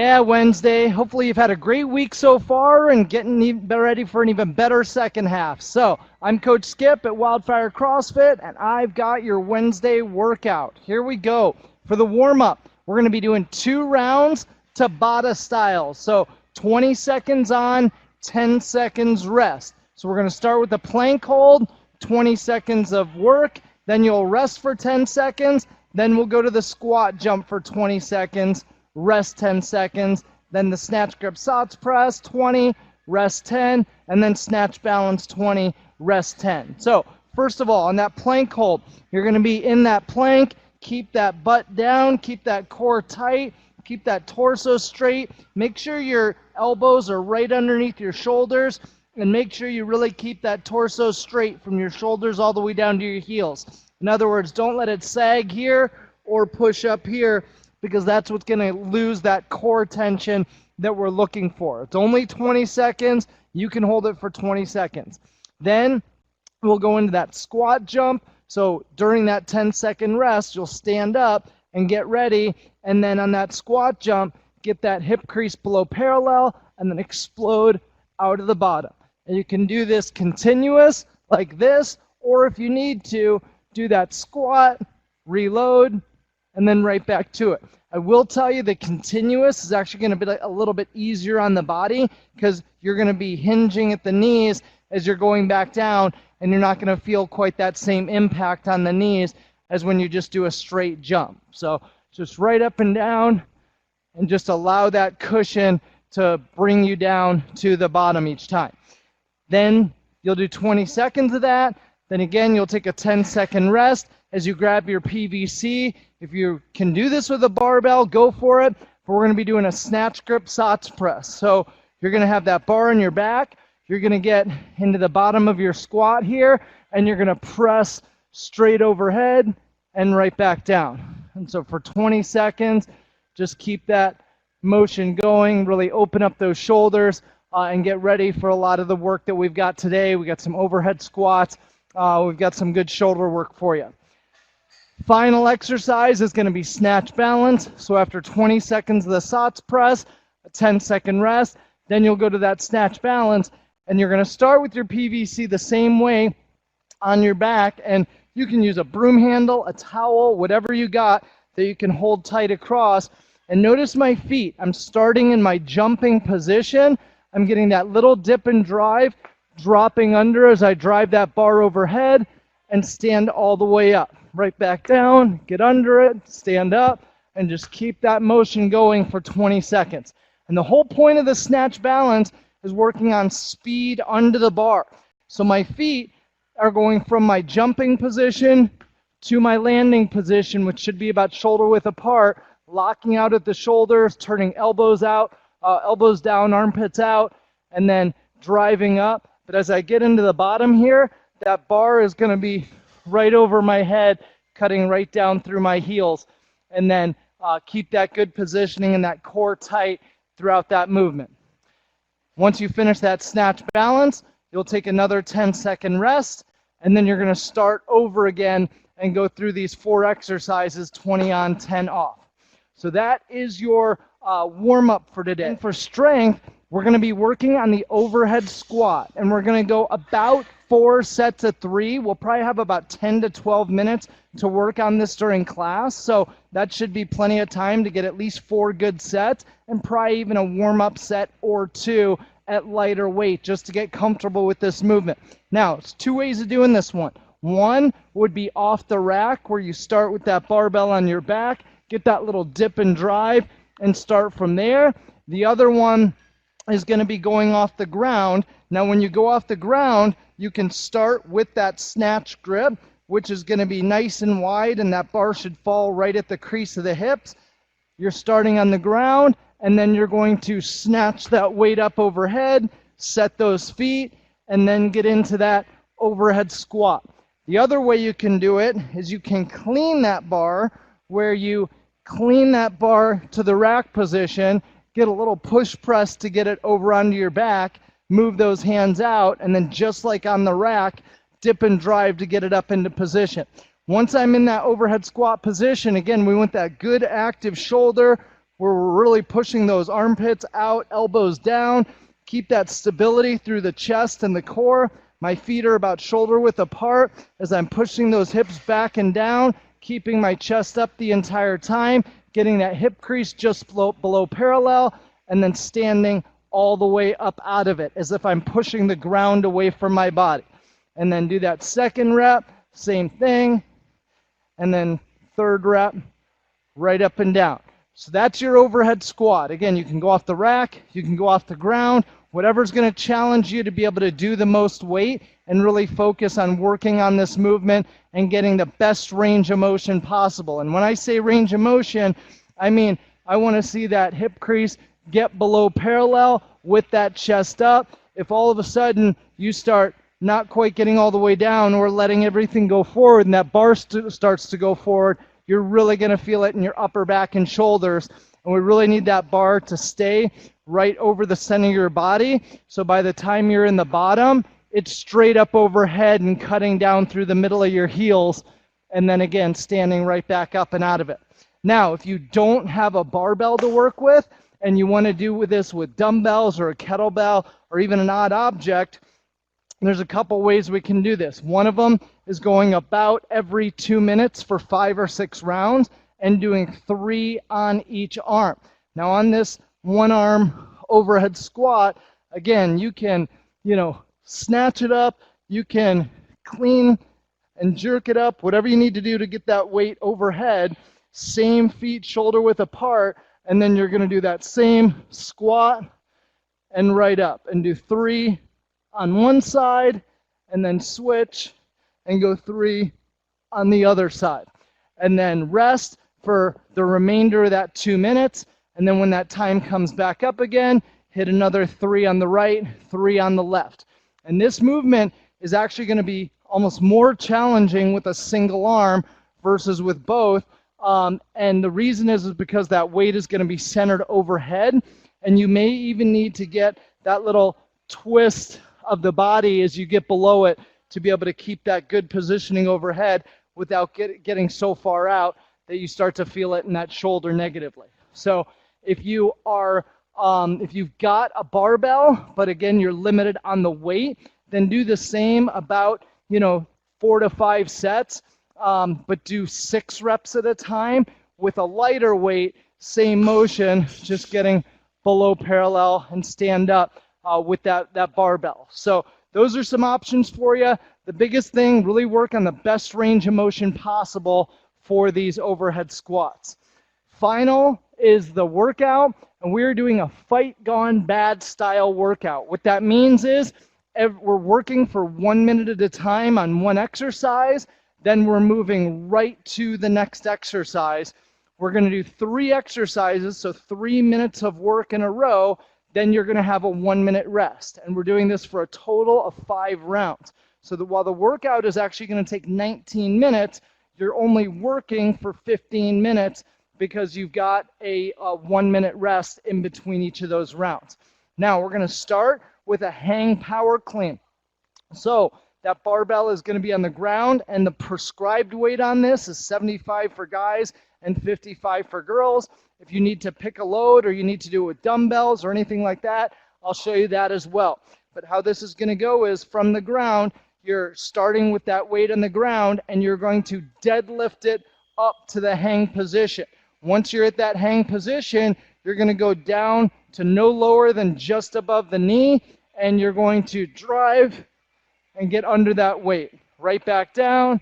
Yeah, Wednesday. Hopefully you've had a great week so far and getting ready for an even better second half. So I'm Coach Skip at Wildfire CrossFit, and I've got your Wednesday workout. Here we go. For the warm-up, we're going to be doing 2 rounds Tabata style. So 20 seconds on, 10 seconds rest. So we're going to start with the plank hold, 20 seconds of work, then you'll rest for 10 seconds, then we'll go to the squat jump for 20 seconds, rest 10 seconds, then the snatch grip Sotts press 20, rest 10, and then snatch balance 20, rest 10. So first of all, on that plank hold, you're going to be in that plank, keep that butt down, keep that core tight, keep that torso straight, make sure your elbows are right underneath your shoulders, and make sure you really keep that torso straight from your shoulders all the way down to your heels. In other words, don't let it sag here or push up here, because that's what's going to lose that core tension that we're looking for. It's only 20 seconds. You can hold it for 20 seconds. Then we'll go into that squat jump. So during that 10-second rest, you'll stand up and get ready. And then on that squat jump, get that hip crease below parallel and then explode out of the bottom. And you can do this continuous like this, or if you need to, do that squat, reload, and then right back to it. I will tell you the continuous is actually going to be a little bit easier on the body, because you're going to be hinging at the knees as you're going back down, and you're not going to feel quite that same impact on the knees as when you just do a straight jump. So just right up and down, and just allow that cushion to bring you down to the bottom each time. Then you'll do 20 seconds of that. Then again, you'll take a 10-second rest as you grab your PVC. If you can do this with a barbell, go for it. But we're going to be doing a snatch grip Sotts press. So you're going to have that bar on your back. You're going to get into the bottom of your squat here, and you're going to press straight overhead and right back down. And so for 20 seconds, just keep that motion going. Really open up those shoulders and get ready for a lot of the work that we've got today. We got some overhead squats. We've got some good shoulder work for you. Final exercise is going to be snatch balance. So after 20 seconds of the Sotts press, a 10-second rest, then you'll go to that snatch balance, and you're going to start with your PVC the same way on your back, and you can use a broom handle, a towel, whatever you got that you can hold tight across. And notice my feet. I'm starting in my jumping position. I'm getting that little dip and drive, dropping under as I drive that bar overhead and stand all the way up. Right back down, get under it, stand up, and just keep that motion going for 20 seconds. And the whole point of the snatch balance is working on speed under the bar. So my feet are going from my jumping position to my landing position, which should be about shoulder width apart, locking out at the shoulders, turning elbows out, elbows down, armpits out, and then driving up. But as I get into the bottom here, that bar is going to be right over my head, cutting right down through my heels. And then keep that good positioning and that core tight throughout that movement. Once you finish that snatch balance, you'll take another 10-second rest, and then you're going to start over again and go through these 4 exercises, 20 on, 10 off. So that is your warm-up for today. And for strength, we're going to be working on the overhead squat, and we're going to go about 4 sets of 3. We'll probably have about 10 to 12 minutes to work on this during class, so that should be plenty of time to get at least 4 good sets, and probably even a warm-up set or 2 at lighter weight just to get comfortable with this movement. Now, it's 2 ways of doing this one. One would be off the rack, where you start with that barbell on your back, get that little dip and drive, and start from there. The other one is going to be going off the ground. Now, when you go off the ground, you can start with that snatch grip, which is going to be nice and wide, and that bar should fall right at the crease of the hips. You're starting on the ground, and then you're going to snatch that weight up overhead, set those feet, and then get into that overhead squat. The other way you can do it is you can clean that bar, where you clean that bar to the rack position, get a little push press to get it over onto your back, move those hands out, and then just like on the rack, dip and drive to get it up into position. Once I'm in that overhead squat position, again, we want that good active shoulder, where we're really pushing those armpits out, elbows down. Keep that stability through the chest and the core. My feet are about shoulder width apart as I'm pushing those hips back and down, keeping my chest up the entire time, getting that hip crease just below parallel, and then standing all the way up out of it as if I'm pushing the ground away from my body. And then do that second rep, same thing, and then third rep, right up and down. So that's your overhead squat. Again, you can go off the rack, you can go off the ground, whatever's going to challenge you to be able to do the most weight and really focus on working on this movement and getting the best range of motion possible. And when I say range of motion, I mean I want to see that hip crease get below parallel with that chest up. If all of a sudden you start not quite getting all the way down or letting everything go forward and that bar starts to go forward, you're really going to feel it in your upper back and shoulders. And we really need that bar to stay right over the center of your body. So by the time you're in the bottom, it's straight up overhead and cutting down through the middle of your heels. And then again, standing right back up and out of it. Now, if you don't have a barbell to work with and you want to do this with dumbbells or a kettlebell or even an odd object, there's a couple ways we can do this. One of them is going about every 2 minutes for 5 or 6 rounds and doing 3 on each arm. Now on this one arm overhead squat, again, you can, snatch it up, you can clean and jerk it up, whatever you need to do to get that weight overhead, same feet shoulder width apart, and then you're going to do that same squat and right up and do 3 on one side and then switch and go 3 on the other side. And then rest for the remainder of that 2 minutes. And then when that time comes back up again, hit another 3 on the right, 3 on the left. And this movement is actually going to be almost more challenging with a single arm versus with both. And the reason is because that weight is going to be centered overhead. And you may even need to get that little twist of the body as you get below it to be able to keep that good positioning overhead without getting so far out that you start to feel it in that shoulder negatively. So if you are, if you've got a barbell, but again, you're limited on the weight, then do the same about, 4 to 5 sets, but do 6 reps at a time with a lighter weight, same motion, just getting below parallel and stand up with that barbell. So those are some options for you. The biggest thing, really work on the best range of motion possible for these overhead squats. Final is the workout, and we're doing a fight gone bad style workout. What that means is we're working for 1 minute at a time on one exercise, then we're moving right to the next exercise. We're going to do 3 exercises, so 3 minutes of work in a row, then you're going to have a 1 minute rest. And we're doing this for a total of 5 rounds. So that while the workout is actually going to take 19 minutes, you're only working for 15 minutes because you've got a 1 minute rest in between each of those rounds. Now we're going to start with a hang power clean. So that barbell is going to be on the ground, and the prescribed weight on this is 75 for guys and 55 for girls. If you need to pick a load or you need to do it with dumbbells or anything like that, I'll show you that as well. But how this is going to go is from the ground, you're starting with that weight on the ground and you're going to deadlift it up to the hang position. Once you're at that hang position, you're going to go down to no lower than just above the knee, and you're going to drive and get under that weight. Right back down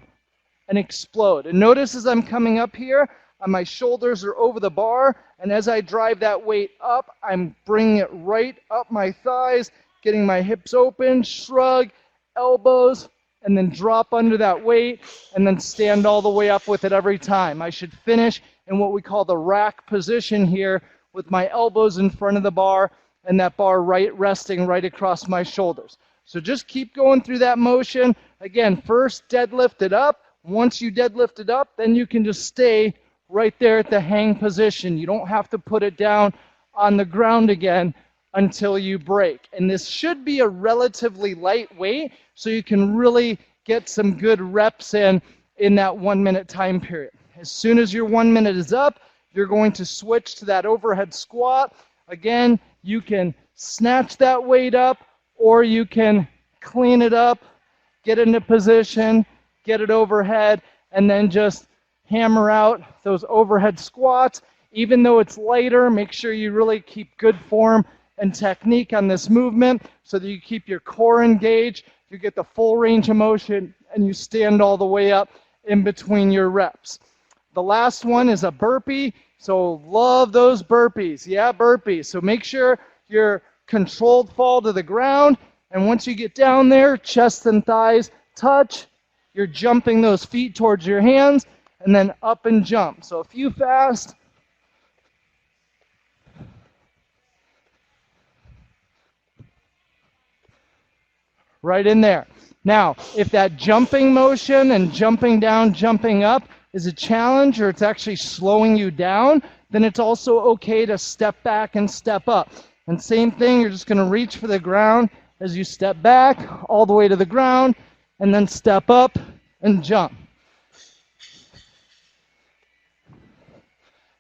and explode. And notice as I'm coming up here, my shoulders are over the bar, and as I drive that weight up, I'm bringing it right up my thighs, getting my hips open, shrug, elbows, and then drop under that weight, and then stand all the way up with it every time. I should finish in what we call the rack position here, with my elbows in front of the bar, and that bar resting right across my shoulders. So just keep going through that motion. Again, first deadlift it up. Once you deadlift it up, then you can just stay right there at the hang position. You don't have to put it down on the ground again until you break. And this should be a relatively light weight, so you can really get some good reps in that 1 minute time period. As soon as your 1 minute is up, you're going to switch to that overhead squat. Again, you can snatch that weight up, or you can clean it up, get into position, get it overhead, and then just hammer out those overhead squats. Even though it's lighter, make sure you really keep good form and technique on this movement so that you keep your core engaged, you get the full range of motion, and you stand all the way up in between your reps. The last one is a burpee. So love those burpees. Yeah, burpees. So make sure you're controlled fall to the ground. And once you get down there, chest and thighs touch. You're jumping those feet towards your hands and then up and jump. So a few fast. Right in there. Now, if that jumping motion and jumping down, jumping up is a challenge, or it's actually slowing you down, then it's also okay to step back and step up. And same thing, you're just going to reach for the ground as you step back all the way to the ground, and then step up and jump.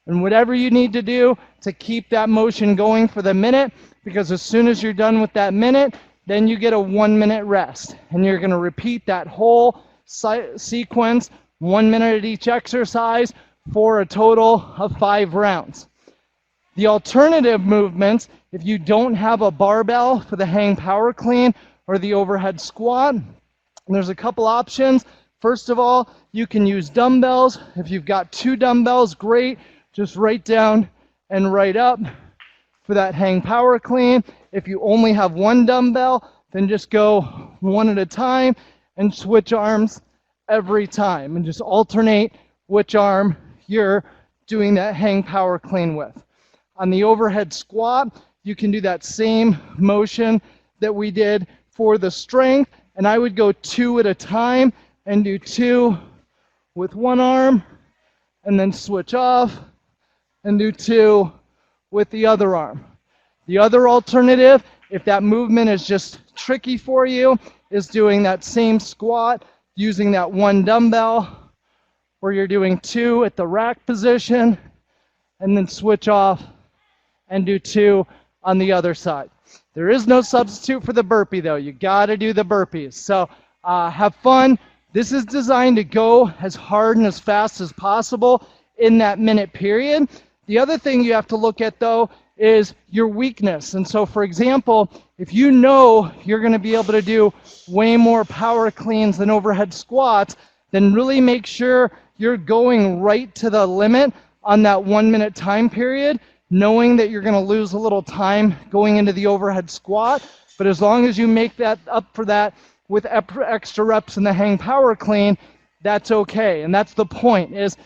And whatever you need to do to keep that motion going for the minute, because as soon as you're done with that minute, then you get a 1 minute rest. And you're going to repeat that whole sequence, 1 minute at each exercise, for a total of 5 rounds. The alternative movements, if you don't have a barbell for the hang power clean or the overhead squat, there's a couple options. First of all, you can use dumbbells. If you've got 2 dumbbells, great. Just right down and right up for that hang power clean. If you only have 1 dumbbell, then just go 1 at a time and switch arms every time, and just alternate which arm you're doing that hang power clean with. On the overhead squat, you can do that same motion that we did for the strength, and I would go 2 at a time and do 2 with 1 arm, and then switch off and do 2 with the other arm. The other alternative, if that movement is just tricky for you, is doing that same squat using that 1 dumbbell, where you're doing 2 at the rack position, and then switch off and do 2 on the other side. There is no substitute for the burpee, though. You got to do the burpees. So have fun. This is designed to go as hard and as fast as possible in that minute period. The other thing you have to look at, though, is your weakness. And so, for example, if you know you're going to be able to do way more power cleans than overhead squats, then really make sure you're going right to the limit on that 1 minute time period, knowing that you're going to lose a little time going into the overhead squat. But as long as you make that up for that with extra reps in the hang power clean, that's okay. And that's the point, is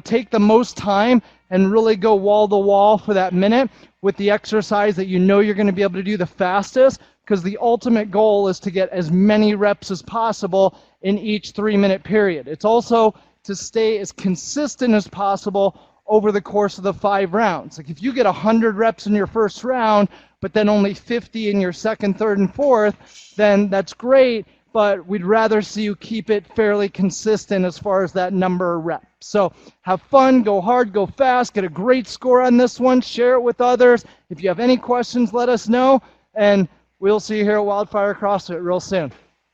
take the most time and really go wall to wall for that minute with the exercise that you know you're going to be able to do the fastest, because the ultimate goal is to get as many reps as possible in each 3 minute period. It's also to stay as consistent as possible over the course of the 5 rounds. Like if you get 100 reps in your first round, but then only 50 in your second, third, and fourth, then that's great, but we'd rather see you keep it fairly consistent as far as that number of reps. So have fun, go hard, go fast, get a great score on this one, share it with others. If you have any questions, let us know, and we'll see you here at WildFire CrossFit real soon.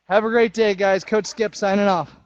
Have a great day, guys. Coach Skip signing off.